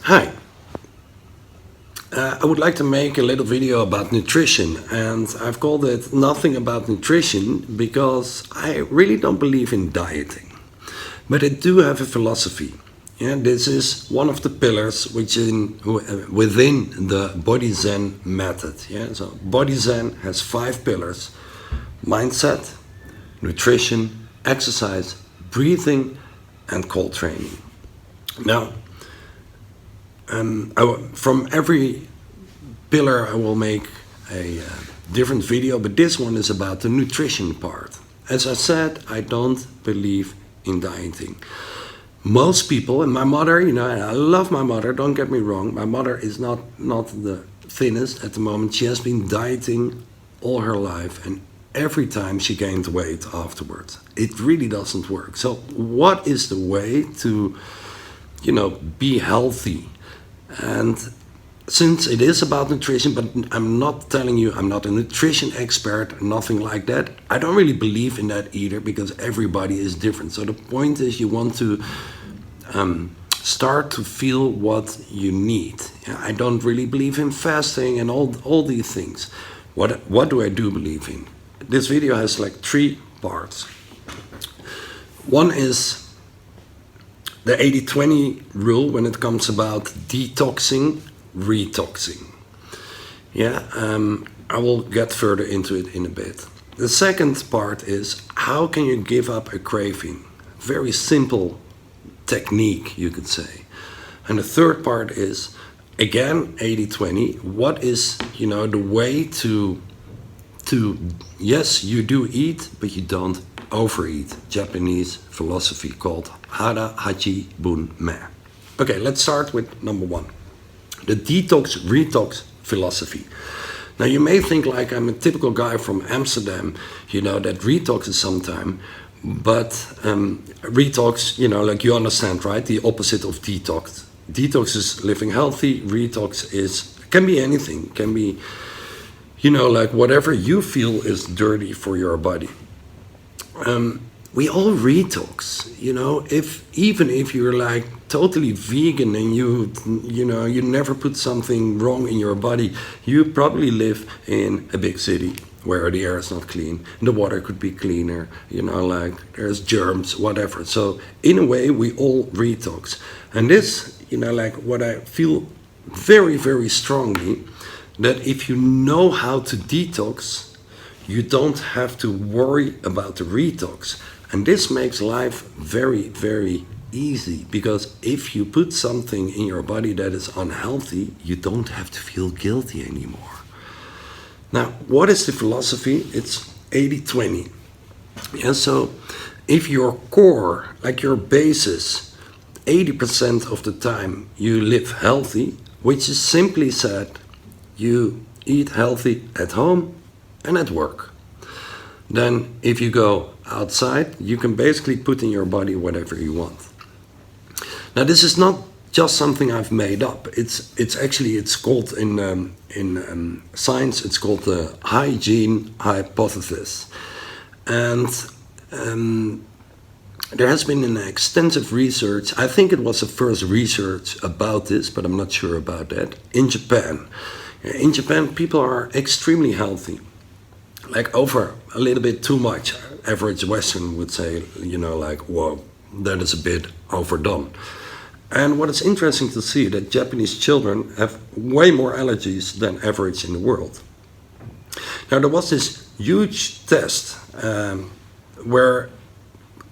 Hi, I would like to make a little video about nutrition, and I've called it Nothing About Nutrition because I really don't believe in dieting. But I do have a philosophy. Yeah, this is one of the pillars within the Body Zen method. Yeah, so Body Zen has 5 pillars: mindset, nutrition, exercise, breathing, and cold training. Now, from every pillar I will make a different video, but this one is about the nutrition part. As I said, I don't believe in dieting. Most people, and my mother, and I love my mother, don't get me wrong, my mother is not the thinnest at the moment. She has been dieting all her life, and every time she gained weight afterwards. It really doesn't work. So what is the way to, be healthy? And since it is about nutrition, but I'm not telling you I'm not a nutrition expert, nothing like that. I don't really believe in that either because everybody is different. So the point is you want to start to feel what you need. I don't really believe in fasting and all these things. What do I do believe in? This video has like 3 parts. One is the 80-20 rule when it comes about detoxing, retoxing. I will get further into it in a bit. The second part is how can you give up a craving? Very simple technique, you could say. And the third part is, again, 80-20. What is, the way to yes, you do eat, but you don't overeat. Japanese philosophy called Hara Hachi Bun Me. Okay, let's start with number 1. The detox-retox philosophy. Now you may think like I'm a typical guy from Amsterdam, that retox is sometime, but retox, like you understand, right? The opposite of detox. Detox is living healthy, retox can be anything, can be, like whatever you feel is dirty for your body. We all retox, even if you're like totally vegan and you never put something wrong in your body, you probably live in a big city where the air is not clean, and the water could be cleaner, like there's germs, whatever. So in a way, we all retox. And this, like what I feel very, very strongly, that if you know how to detox, you don't have to worry about the retox. And this makes life very, very easy, because if you put something in your body that is unhealthy, you don't have to feel guilty anymore. Now, what is the philosophy? It's 80-20. So if your core, like your basis, 80% of the time you live healthy, which is simply said, you eat healthy at home and at work. Then if you go outside, you can basically put in your body whatever you want. Now this is not just something I've made up. It's called in science, it's called the hygiene hypothesis. And there has been an extensive research, I think it was the first research about this, but I'm not sure about that, in Japan. In Japan, people are extremely healthy. Like over a little bit too much. Average Western would say, like, whoa, that is a bit overdone. And what is interesting to see that Japanese children have way more allergies than average in the world. Now there was this huge test where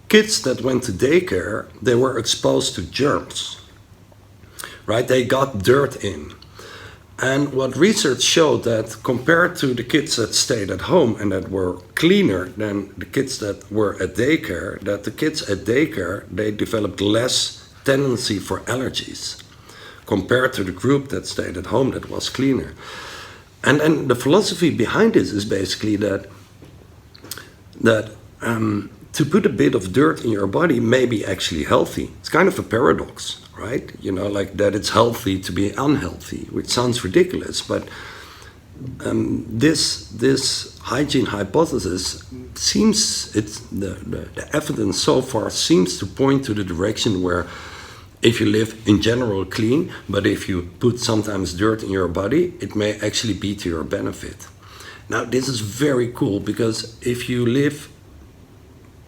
kids that went to daycare, they were exposed to germs, right? They got dirt in. And what research showed that compared to the kids that stayed at home and that were cleaner than the kids that were at daycare, that the kids at daycare, they developed less tendency for allergies compared to the group that stayed at home that was cleaner. And the philosophy behind this is basically that to put a bit of dirt in your body may be actually healthy. It's kind of a paradox, right? Like that it's healthy to be unhealthy, which sounds ridiculous, but this hygiene hypothesis seems, the evidence so far seems to point to the direction where if you live in general clean, but if you put sometimes dirt in your body, it may actually be to your benefit. Now, this is very cool because if you live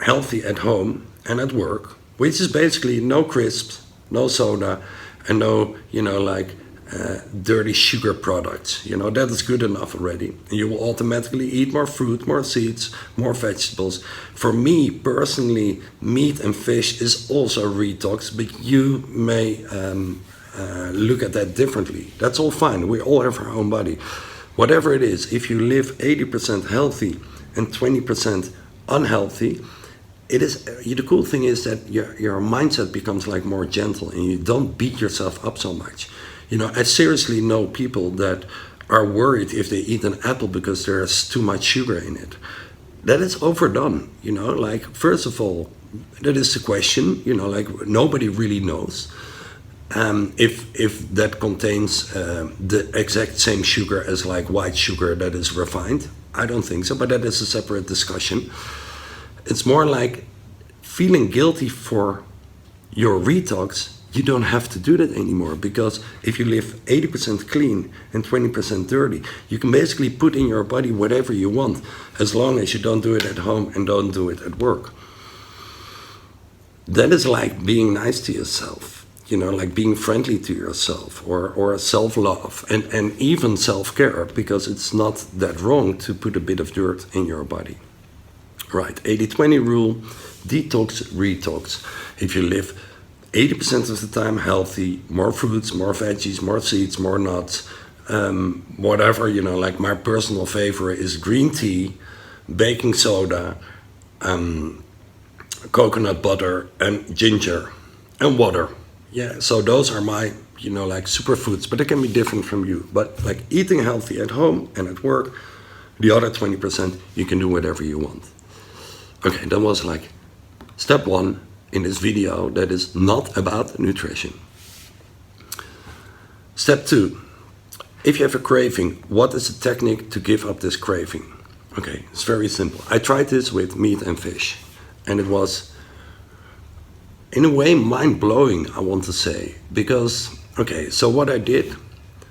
healthy at home and at work, which is basically no crisps, no soda, and no, dirty sugar products. That is good enough already. You will automatically eat more fruit, more seeds, more vegetables. For me personally, meat and fish is also detox, but you may look at that differently. That's all fine. We all have our own body. Whatever it is, if you live 80% healthy and 20% unhealthy, it is the cool thing is that your mindset becomes like more gentle and you don't beat yourself up so much. I seriously know people that are worried if they eat an apple because there's too much sugar in it. That is overdone, first of all, that is the question, nobody really knows if that contains the exact same sugar as like white sugar that is refined. I don't think so, but that is a separate discussion. It's more like feeling guilty for your detox. You don't have to do that anymore, because if you live 80% clean and 20% dirty, you can basically put in your body whatever you want, as long as you don't do it at home and don't do it at work. That is like being nice to yourself, like being friendly to yourself, or self-love and even self-care, because it's not that wrong to put a bit of dirt in your body. Right, 80-20 rule, detox, retox. If you live 80% of the time healthy, more fruits, more veggies, more seeds, more nuts, whatever, like my personal favorite is green tea, baking soda, coconut butter, and ginger, and water. Yeah, so those are my, like superfoods, but they can be different from you. But like eating healthy at home and at work, the other 20%, you can do whatever you want. Okay, that was like step 1 in this video that is not about nutrition. Step 2, if you have a craving, what is the technique to give up this craving? Okay, it's very simple. I tried this with meat and fish, and it was, in a way, mind-blowing, I want to say. Because, okay, so what I did,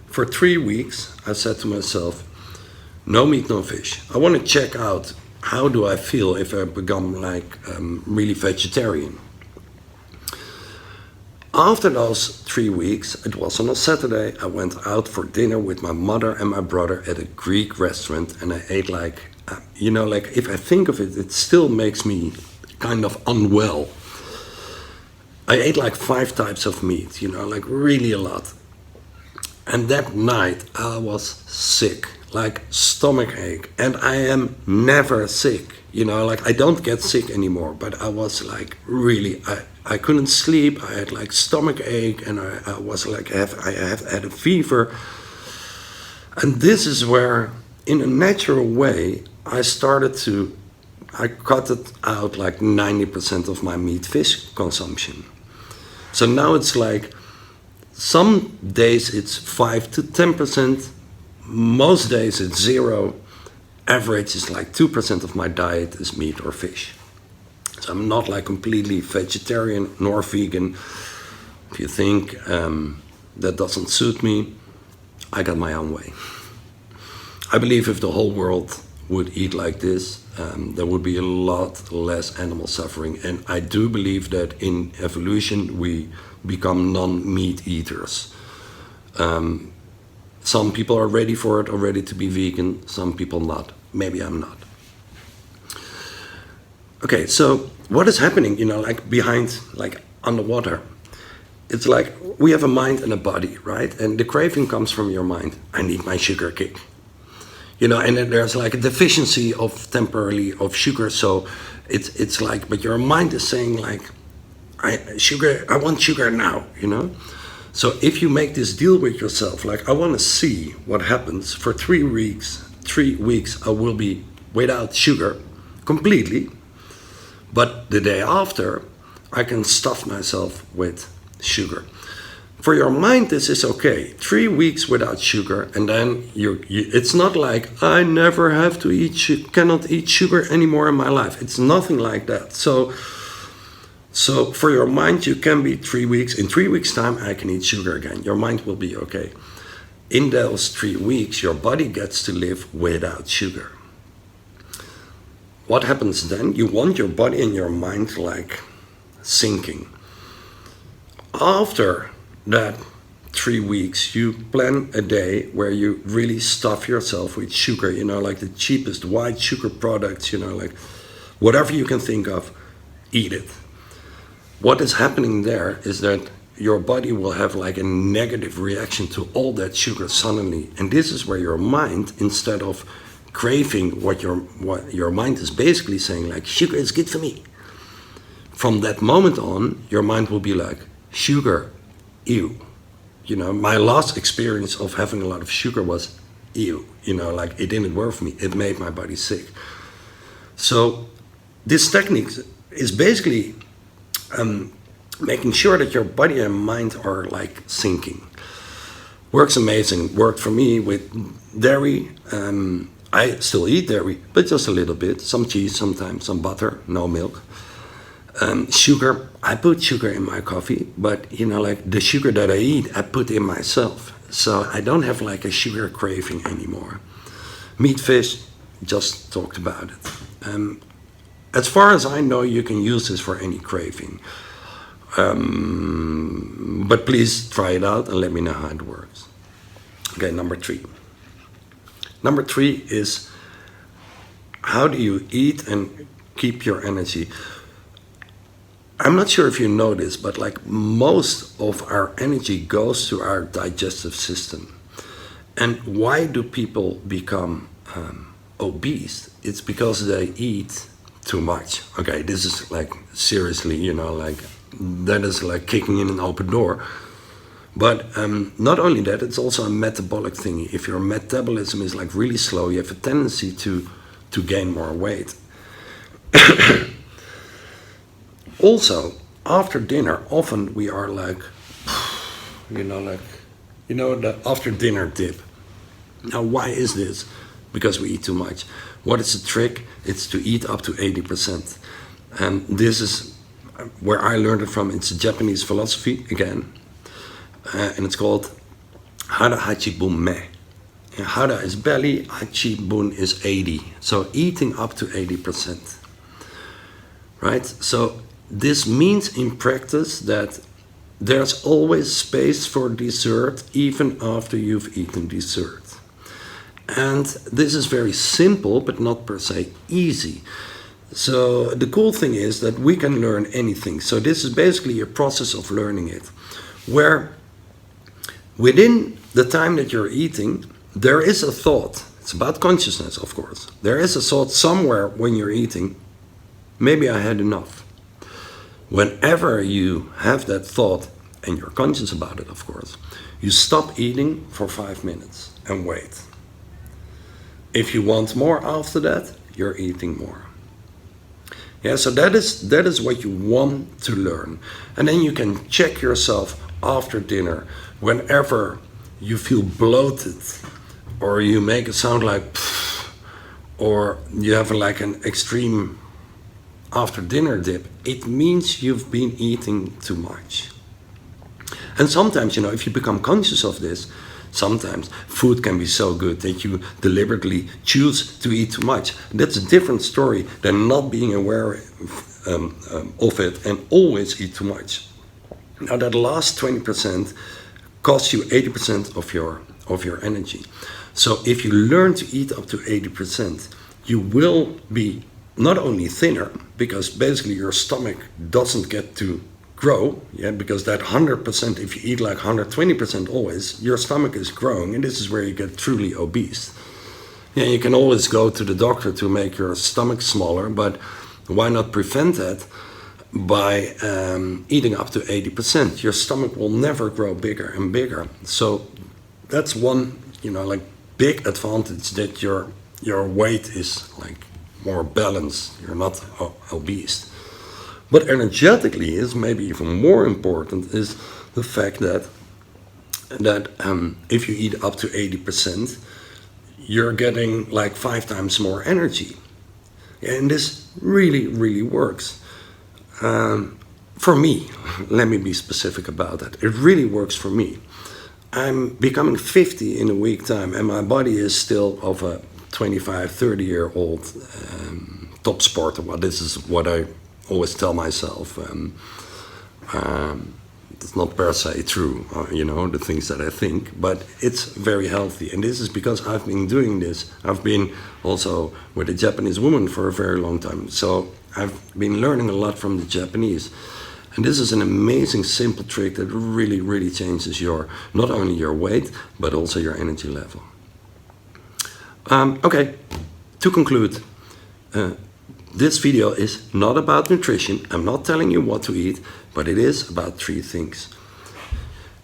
for 3 weeks, I said to myself, no meat, no fish. I want to check out how do I feel if I become like really vegetarian. After those 3 weeks, it was on a Saturday, I went out for dinner with my mother and my brother at a Greek restaurant, and I ate like, if I think of it, it still makes me kind of unwell. I ate like 5 types of meat, like really a lot. And that night I was sick, like stomach ache, and I am never sick, I don't get sick anymore, but I was like really, I couldn't sleep, I had like stomach ache, and I was like, I had a fever. And this is where, in a natural way, I cut it out like 90% of my meat-fish consumption. So now it's like, some days it's 5 to 10%, most days it's 0, average is like 2% of my diet is meat or fish. So I'm not like completely vegetarian nor vegan. If you think that doesn't suit me, I got my own way. I believe if the whole world would eat like this, there would be a lot less animal suffering. And I do believe that in evolution we become non-meat eaters. Some people are ready for it, are ready to be vegan, some people not. Maybe I'm not. Okay, so what is happening, like behind, like underwater? It's like we have a mind and a body, right? And the craving comes from your mind. I need my sugar kick. And then there's like a deficiency temporarily of sugar. So it's like, but your mind is saying like, I want sugar now, So if you make this deal with yourself, like I want to see what happens for 3 weeks. 3 weeks I will be without sugar completely. But the day after, I can stuff myself with sugar. For your mind, this is okay. 3 weeks without sugar, and then it's not like I never have to cannot eat sugar anymore in my life. It's nothing like that. So So for your mind, you can be 3 weeks. In 3 weeks' time, I can eat sugar again. Your mind will be okay. In those 3 weeks, your body gets to live without sugar. What happens then? You want your body and your mind like sinking. After that 3 weeks, you plan a day where you really stuff yourself with sugar, like the cheapest white sugar products, like whatever you can think of, eat it. What is happening there is that your body will have like a negative reaction to all that sugar suddenly. And this is where your mind, instead of craving what your mind is basically saying, like, sugar is good for me. From that moment on, your mind will be like, sugar, ew. My last experience of having a lot of sugar was ew. Like it didn't work for me. It made my body sick. So this technique is basically making sure that your body and mind are like sinking. Works amazing. Worked for me with dairy. I still eat dairy, but just a little bit. Some cheese sometimes, some butter, no milk. Sugar, I put sugar in my coffee, but like the sugar that I eat, I put in myself. So I don't have like a sugar craving anymore. Meat, fish, just talked about it. As far as I know, you can use this for any craving. But please try it out and let me know how it works. Okay, number 3. Number 3 is, how do you eat and keep your energy? I'm not sure if you know this, but like most of our energy goes to our digestive system. And why do people become obese? It's because they eat too much. Okay, this is like seriously, like that is like kicking in an open door. But not only that, it's also a metabolic thing. If your metabolism is like really slow, you have a tendency to gain more weight. Also, after dinner, often we are like, the after dinner dip. Now, why is this? Because we eat too much. What is the trick? It's to eat up to 80%. And this is where I learned it from. It's a Japanese philosophy, again. And it's called Hara Hachi Bun Me. Hara is belly, Hachi Bun is 80. So eating up to 80%. Right? So this means in practice that there's always space for dessert even after you've eaten dessert. And this is very simple, but not per se easy. So the cool thing is that we can learn anything. So this is basically a process of learning it, where within the time that you're eating, there is a thought. It's about consciousness, of course. There is a thought somewhere when you're eating, maybe I had enough. Whenever you have that thought, and you're conscious about it, of course, you stop eating for 5 minutes and wait. If you want more after that, you're eating more. Yeah, so that is what you want to learn. And then you can check yourself after dinner whenever you feel bloated, or you make it sound like pfft, or you have like an extreme after dinner dip. It means you've been eating too much. And sometimes, if you become conscious of this, sometimes food can be so good that you deliberately choose to eat too much. That's a different story than not being aware of it and always eat too much. Now that last 20% costs you 80% of your energy. So if you learn to eat up to 80%, you will be not only thinner, because basically your stomach doesn't get to grow, because that 100%, if you eat like 120% always, your stomach is growing, and this is where you get truly obese. You can always go to the doctor to make your stomach smaller, but why not prevent that by eating up to 80%? Your stomach will never grow bigger and bigger. So that's one, big advantage, that your weight is like more balanced. You're not obese. But energetically is maybe even more important, is the fact that if you eat up to 80%, you're getting like 5 times more energy. And this really, really works. For me, let me be specific about that. It really works for me. I'm becoming 50 in a week time, and my body is still of a 25, 30-year-old top sporter. Well, this is what I always tell myself. It's not per se true, the things that I think, but it's very healthy. And this is because I've been doing this. I've been also with a Japanese woman for a very long time. So I've been learning a lot from the Japanese. And this is an amazing, simple trick that really, really changes not only your weight, but also your energy level. Okay, to conclude, this video is not about nutrition. I'm not telling you what to eat, but it is about 3 things.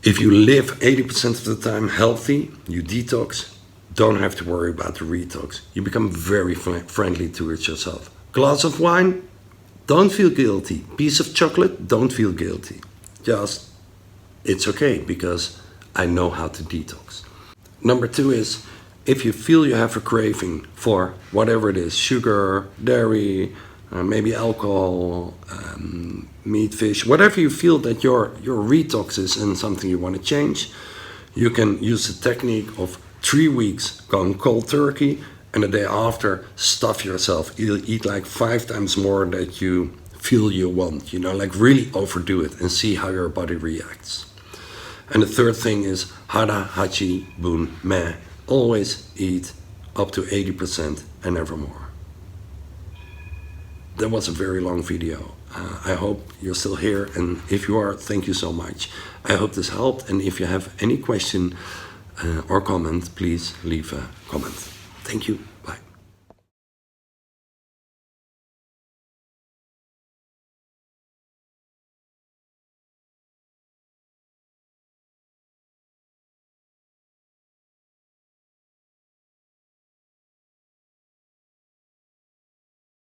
If you live 80% of the time healthy, you detox, don't have to worry about the retox. You become very friendly towards yourself. Glass of wine, don't feel guilty. Piece of chocolate, don't feel guilty. Just, it's okay, because I know how to detox. Number 2 is, if you feel you have a craving for whatever it is, sugar, dairy, maybe alcohol, meat, fish, whatever you feel that your retox is and something you want to change, you can use the technique of 3 weeks going cold turkey, and the day after stuff yourself. Eat like 5 times more that you feel you want, like really overdo it and see how your body reacts. And the third thing is hara, hachi, bun, me. Always eat up to 80% and never more. That was a very long video. I hope you're still here, and if you are, thank you so much. I hope this helped, and if you have any question or comment, please leave a comment. Thank you.